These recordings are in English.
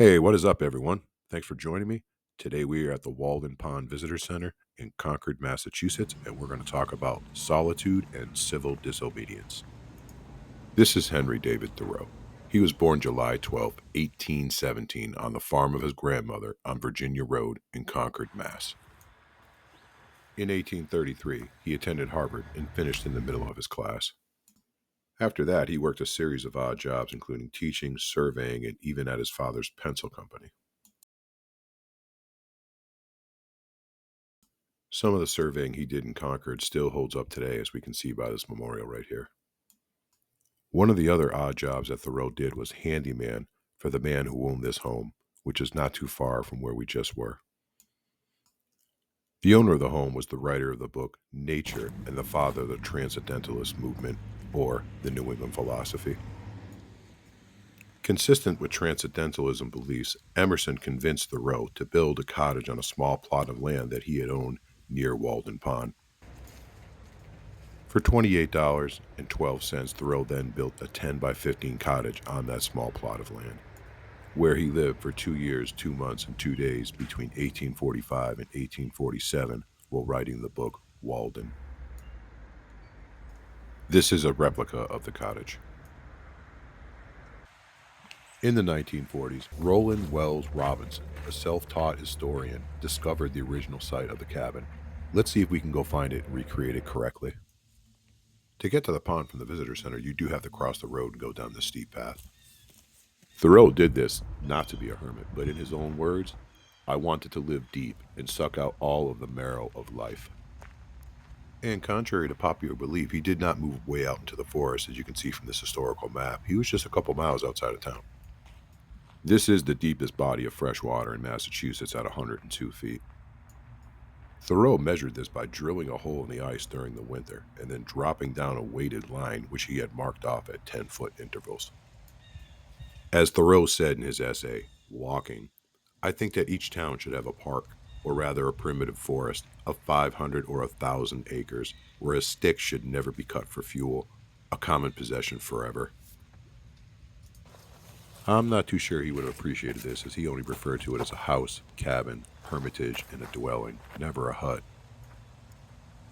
Hey, what is up, everyone? Thanks for joining me. Today we are at the Walden Pond Visitor Center in Concord, Massachusetts, and we're going to talk about solitude and civil disobedience. This is Henry David Thoreau. He was born July 12, 1817, on the farm of his grandmother on Virginia Road in Concord, Mass. In 1833, he attended Harvard and finished in the middle of his class. After that, he worked a series of odd jobs, including teaching, surveying, and even at his father's pencil company. Some of the surveying he did in Concord still holds up today, as we can see by this memorial right here. One of the other odd jobs that Thoreau did was handyman for the man who owned this home, which is not too far from where we just were. The owner of the home was the writer of the book Nature and the father of the Transcendentalist movement, or the New England philosophy. Consistent with Transcendentalism beliefs, Emerson convinced Thoreau to build a cottage on a small plot of land that he had owned near Walden Pond. For $28.12, Thoreau then built a 10 by 15 cottage on that small plot of land, where he lived for 2 years, 2 months, and 2 days between 1845 and 1847 while writing the book Walden. This is a replica of the cottage. In the 1940s, Roland Wells Robinson, a self-taught historian, discovered the original site of the cabin. Let's see if we can go find it and recreate it correctly. To get to the pond from the visitor center, you do have to cross the road and go down the steep path. Thoreau did this not to be a hermit, but in his own words, "I wanted to live deep and suck out all of the marrow of life." And contrary to popular belief, he did not move way out into the forest, as you can see from this historical map. He was just a couple miles outside of town. This is the deepest body of fresh water in Massachusetts at 102 feet. Thoreau measured this by drilling a hole in the ice during the winter and then dropping down a weighted line which he had marked off at 10-foot intervals. As Thoreau said in his essay, Walking, "I think that each town should have a park, or rather a primitive forest, of 500 or 1,000 acres, where a stick should never be cut for fuel, a common possession forever." I'm not too sure he would have appreciated this, as he only referred to it as a house, cabin, hermitage, and a dwelling, never a hut.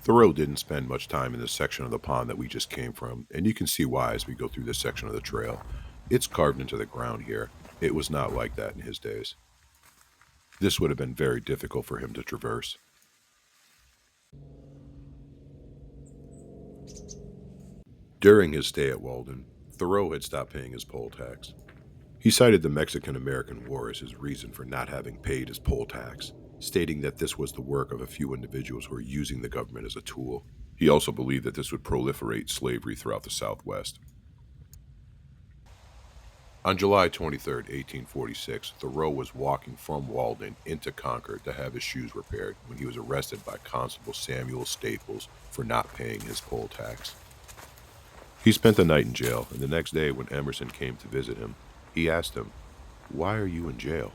Thoreau didn't spend much time in this section of the pond that we just came from, and you can see why as we go through this section of the trail. It's carved into the ground here. It was not like that in his days. This would have been very difficult for him to traverse. During his stay at Walden, Thoreau had stopped paying his poll tax. He cited the Mexican-American War as his reason for not having paid his poll tax, stating that this was the work of a few individuals who were using the government as a tool. He also believed that this would proliferate slavery throughout the Southwest. On July 23, 1846, Thoreau was walking from Walden into Concord to have his shoes repaired when he was arrested by Constable Samuel Staples for not paying his poll tax. He spent the night in jail, and the next day when Emerson came to visit him, he asked him, "Why are you in jail?"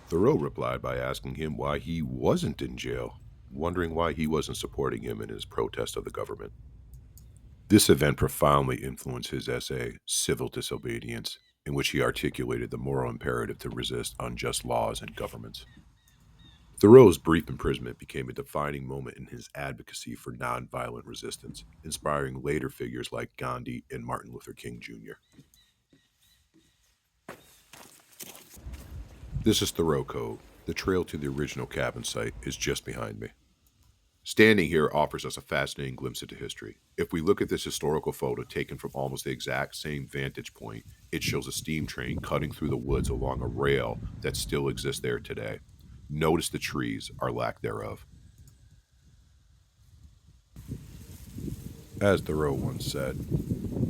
Thoreau replied by asking him why he wasn't in jail, wondering why he wasn't supporting him in his protest of the government. This event profoundly influenced his essay, Civil Disobedience, in which he articulated the moral imperative to resist unjust laws and governments. Thoreau's brief imprisonment became a defining moment in his advocacy for nonviolent resistance, inspiring later figures like Gandhi and Martin Luther King Jr. This is Thoreau Cove. The trail to the original cabin site is just behind me. Standing here offers us a fascinating glimpse into history. If we look at this historical photo taken from almost the exact same vantage point, it shows a steam train cutting through the woods along a rail that still exists there today. Notice the trees, or lack thereof. As Thoreau once said,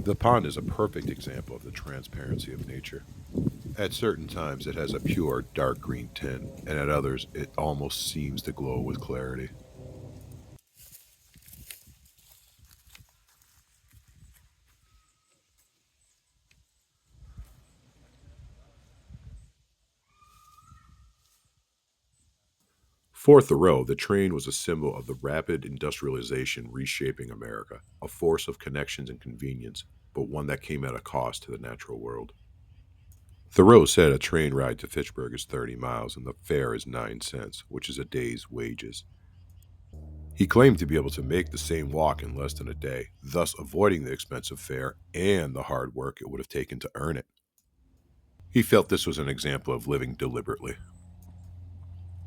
the pond is a perfect example of the transparency of nature. At certain times it has a pure dark green tint, and at others it almost seems to glow with clarity. For Thoreau, the train was a symbol of the rapid industrialization reshaping America, a force of connections and convenience, but one that came at a cost to the natural world. Thoreau said a train ride to Fitchburg is 30 miles and the fare is 9 cents, which is a day's wages. He claimed to be able to make the same walk in less than a day, thus avoiding the expensive fare and the hard work it would have taken to earn it. He felt this was an example of living deliberately.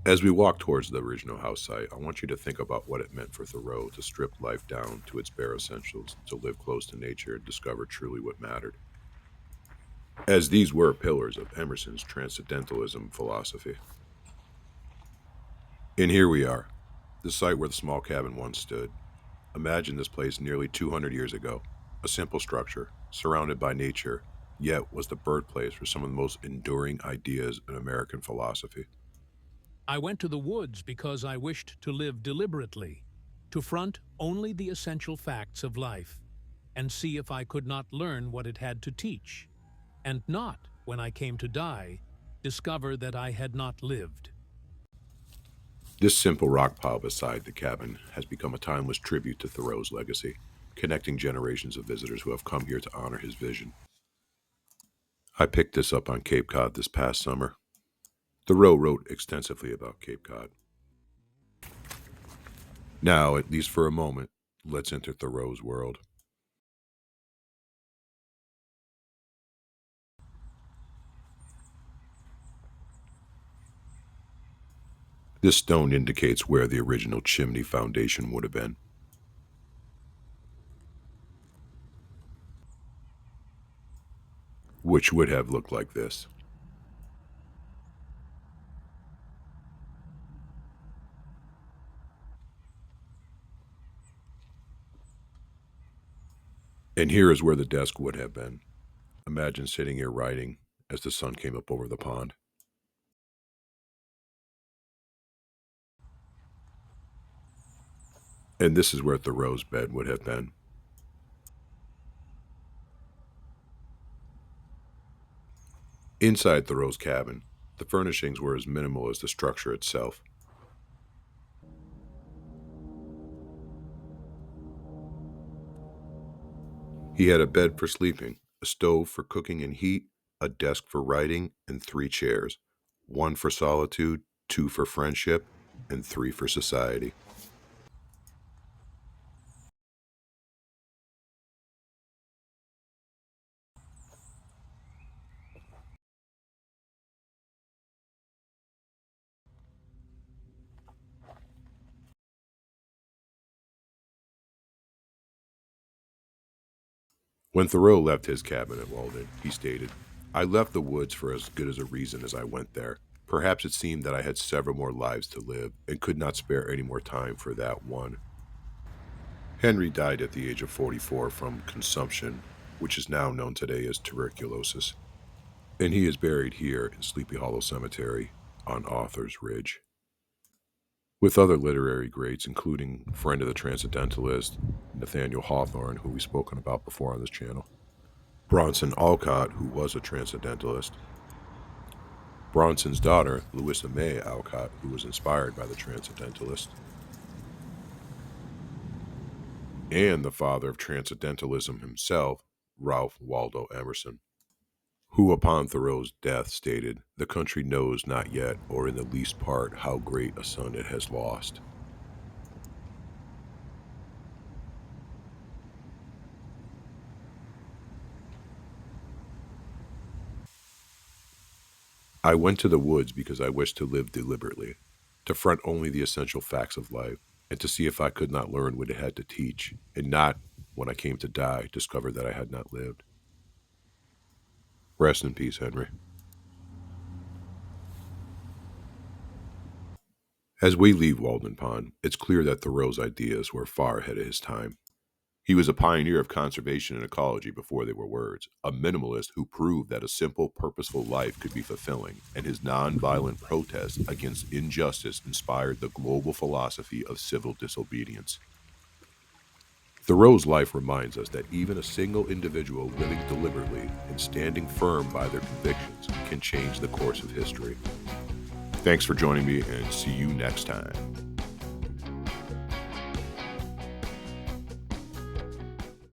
As we walk towards the original house site, I want you to think about what it meant for Thoreau to strip life down to its bare essentials, to live close to nature and discover truly what mattered, as these were pillars of Emerson's Transcendentalism philosophy. And here we are, the site where the small cabin once stood. Imagine this place nearly 200 years ago, a simple structure, surrounded by nature, yet was the birthplace for some of the most enduring ideas in American philosophy. I went to the woods because I wished to live deliberately, to front only the essential facts of life, and see if I could not learn what it had to teach, and not, when I came to die, discover that I had not lived. This simple rock pile beside the cabin has become a timeless tribute to Thoreau's legacy, connecting generations of visitors who have come here to honor his vision. I picked this up on Cape Cod this past summer. Thoreau wrote extensively about Cape Cod. Now, at least for a moment, let's enter Thoreau's world. This stone indicates where the original chimney foundation would have been. Which would have looked like this. And here is where the desk would have been. Imagine sitting here writing as the sun came up over the pond. And this is where Thoreau's bed would have been. Inside Thoreau's cabin, the furnishings were as minimal as the structure itself. He had a bed for sleeping, a stove for cooking and heat, a desk for writing, and 3 chairs, 1 for solitude, 2 for friendship, and 3 for society. When Thoreau left his cabin at Walden, he stated, "I left the woods for as good as a reason as I went there. Perhaps it seemed that I had several more lives to live and could not spare any more time for that one." Henry died at the age of 44 from consumption, which is now known today as tuberculosis, and he is buried here in Sleepy Hollow Cemetery on Author's Ridge, with other literary greats, including friend of the Transcendentalist, Nathaniel Hawthorne, who we've spoken about before on this channel, Bronson Alcott, who was a Transcendentalist, Bronson's daughter, Louisa May Alcott, who was inspired by the Transcendentalist, and the father of Transcendentalism himself, Ralph Waldo Emerson, who upon Thoreau's death stated, "The country knows not yet, or in the least part, how great a son it has lost." I went to the woods because I wished to live deliberately, to front only the essential facts of life, and to see if I could not learn what it had to teach, and not, when I came to die, discover that I had not lived. Rest in peace, Henry. As we leave Walden Pond, it's clear that Thoreau's ideas were far ahead of his time. He was a pioneer of conservation and ecology before they were words, a minimalist who proved that a simple, purposeful life could be fulfilling, and his nonviolent protest against injustice inspired the global philosophy of civil disobedience. Thoreau's life reminds us that even a single individual living deliberately and standing firm by their convictions can change the course of history. Thanks for joining me, and see you next time.